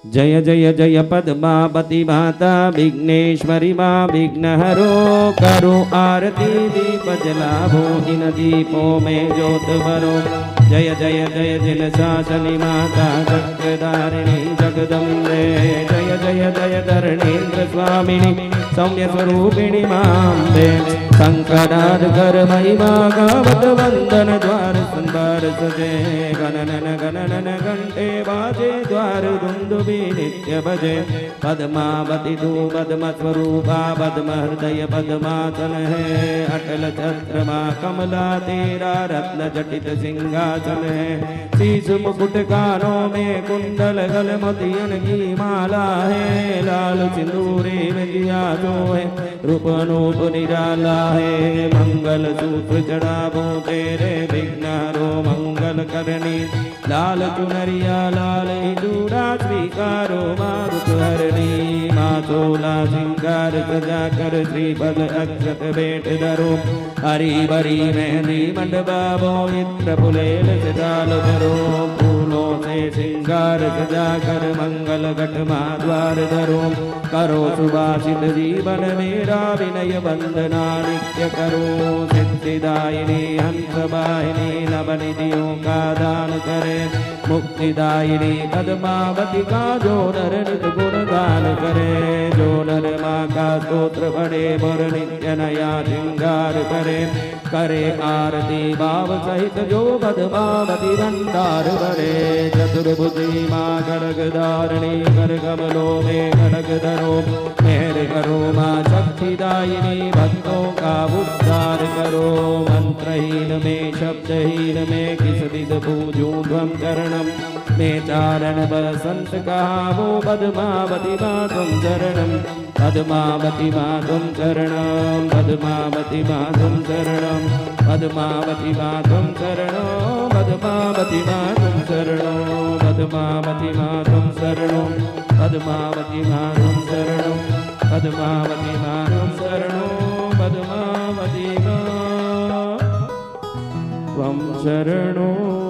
जय जय जय पद्मावती माता विघ्नेश्वरी माँ विघ्नहरो करो आरती दीप जलाभो इन दीपों में ज्योत भरो। जय जय जय जिन शासनी माता चक्रधारिणी जगदम्बे जय जय जय धरणेन्द्र स्वामिनी सौम्य स्वरूपिणी माम्बे शंकरार कर महिमा गावत वंदन द्वार सुंदर सजे गणनन गणनन घंटे बाजे द्वार दुंदुभि नित्य भजे। पद्मावती तू पद्म स्वरूपा पद्म हृदय पद्मासन है अटल चंद्रमा कमला तेरा रत्न जटित सिंहासन है। शीश मुकुट कानों में कुंडल गल मोतियन की माला है लाल सिंदूरी में दिया जो है रूप अनूप निराला है। मंगल सूत्र चढ़ावो तेरे विघ्नारो मंगल करनी लाल चुनरिया लाल चूड़ा स्वीकारो मारुत हरणी माँ चोला सिंगार सजा कर श्रीपद अक्षत भेंट धरो। हरी भरी मेहंदी मंडपावो इत्र पुलेल से डाल धरो फूलों से सिंगार सजा कर मंगल घट द्वार धरो। करो सुभाषित जीवन मेरा विनय वंदना नित्य करो। सिद्धिदायिनी हंसवाहिनी नवनिधियों का दान करे मुक्तिदायिनी पद्मावती का जो नर नित गुणगान करे। जो नर माँ का स्तोत्र पढ़े मुर नित्य नया श्रृंगार करे। करे आरती भाव सहित जो पद्मावती भंडार भरे। चतुर्भुजी माँ खड्ग धारिणी कर कमलों में खड्ग धरो। मेहर करो माँ शक्तिदायिनी भक्तों का उद्धार करो। मंत्रहीन में शब्दहीन में किस विध पूजूं त्वं चरणम में चारण बसंत कहा वो पद्मावती माँ तुम शरणम। पद्मावती माँ तुम शरणम पद्मावती माँ तुम शरणम पद्मावती माँ तुम शरणम पद्मावती माँ तुम शरणम पद्मावती माँ तुम शरणम पद्मावती माँ तुम शरणम पद्मावती माँ तुम शरणम पद्मावती माँ त्वं शरणो।